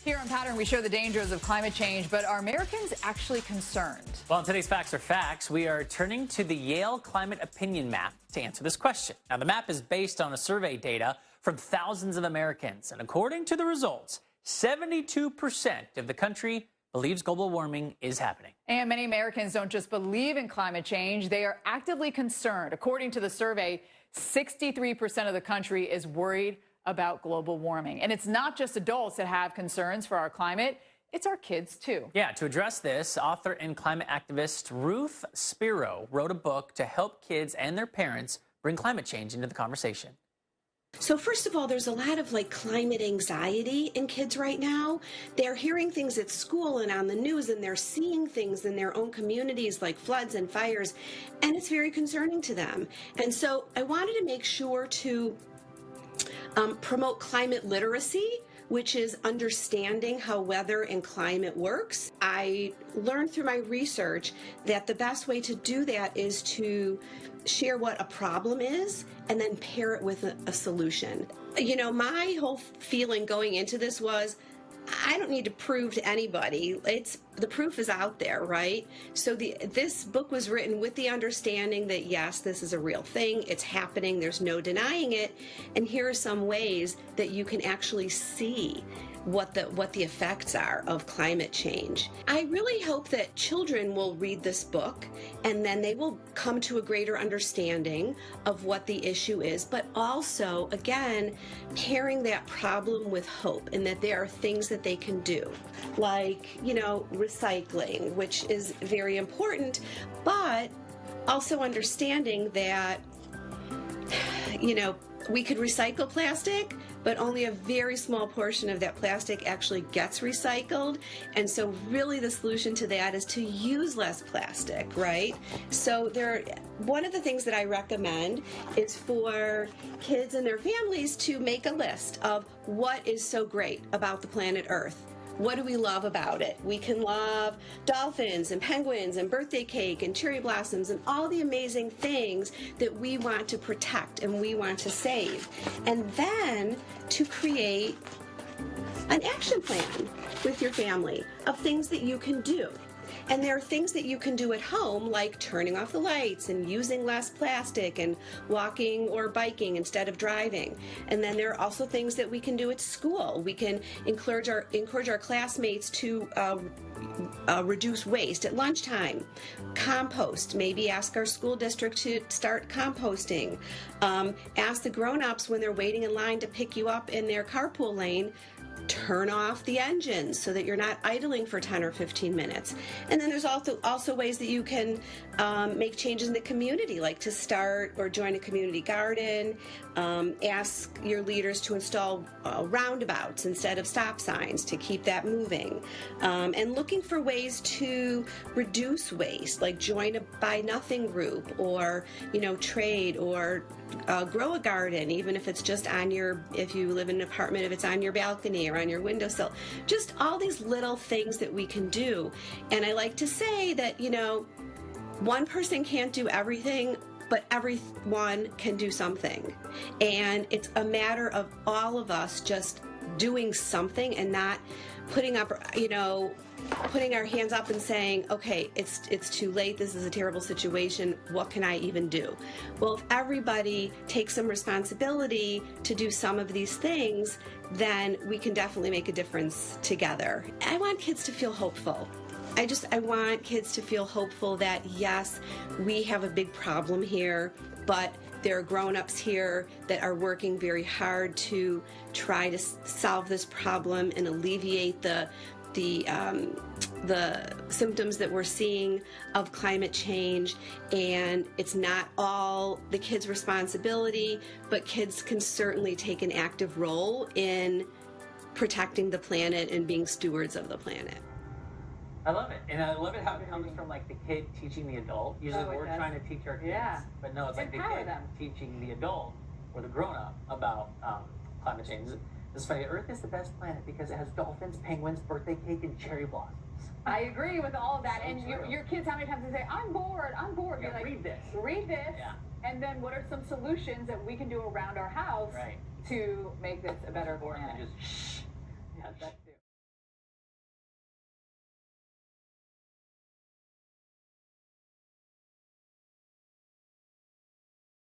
Here on Pattrn, we show the dangers of climate change, but are Americans actually concerned? Well, in today's Facts Are Facts, we are turning to the Yale Climate Opinion Map to answer this question. Now, the map is based on a survey data from thousands of Americans, and according to the results, 72% of the country believes global warming is happening. And many Americans don't just believe in climate change, they are actively concerned. According to the survey, 63% of the country is worried about global warming. And it's not just adults that have concerns for our climate, it's our kids too. Yeah, to address this, author and climate activist Ruth Spiro wrote a book to help kids and their parents bring climate change into the conversation. So first of all, there's a lot of climate anxiety in kids right now. They're hearing things at school and on the news, and they're seeing things in their own communities like floods and fires, and it's very concerning to them. And so I wanted to make sure to promote climate literacy, which is understanding how weather and climate works. I learned through my research that the best way to do that is to share what a problem is and then pair it with a solution. You know, my whole feeling going into this was, I don't need to prove to anybody. The proof is out there, right? So this book was written with the understanding that yes, this is a real thing. It's happening. There's no denying it. And here are some ways that you can actually see what the effects are of climate change. I really hope that children will read this book and then they will come to a greater understanding of what the issue is, but also, again, pairing that problem with hope and that there are things that they can do, like, recycling, which is very important, but also understanding that, we could recycle plastic, but only a very small portion of that plastic actually gets recycled. And so really the solution to that is to use less plastic, right? So one of the things that I recommend is for kids and their families to make a list of what is so great about the planet Earth. What do we love about it? We can love dolphins and penguins and birthday cake and cherry blossoms and all the amazing things that we want to protect and we want to save. And then to create an action plan with your family of things that you can do. And there are things that you can do at home, like turning off the lights and using less plastic and walking or biking instead of driving. And then there are also things that we can do at school. We can encourage our classmates to reduce waste at lunchtime. Compost, maybe ask our school district to start composting. Ask the grown-ups when they're waiting in line to pick you up in their carpool lane, turn off the engines so that you're not idling for 10 or 15 minutes. And then there's also ways that you can make changes in the community, like to start or join a community garden, ask your leaders to install roundabouts instead of stop signs to keep that moving, and looking for ways to reduce waste, like join a Buy Nothing group, or trade, or grow a garden, even if it's just if you live in an apartment, if it's on your balcony or on your windowsill. Just all these little things that we can do. And I like to say that, one person can't do everything, but everyone can do something. And it's a matter of all of us just doing something and not putting our hands up and saying, okay, it's too late, this is a terrible situation, what can I even do? Well, if everybody takes some responsibility to do some of these things, then we can definitely make a difference together. I want kids to feel hopeful. I want kids to feel hopeful that, yes, we have a big problem here, but there are grown-ups here that are working very hard to try to solve this problem and alleviate the symptoms that we're seeing of climate change. And it's not all the kids' responsibility, but kids can certainly take an active role in protecting the planet and being stewards of the planet. I love it. And I love it how it comes from the kid teaching the adult. Usually we're trying to teach our kids, but no, it's like the kid teaching the adult or the grown-up about climate change. It's funny, Earth is the best planet because it has dolphins, penguins, birthday cake, and cherry blossoms. I agree with all of that. So and your kids, how many times they say, I'm bored. Yeah, like, read this. Read this. Yeah. And then what are some solutions that we can do around our house to make this a better planet? Just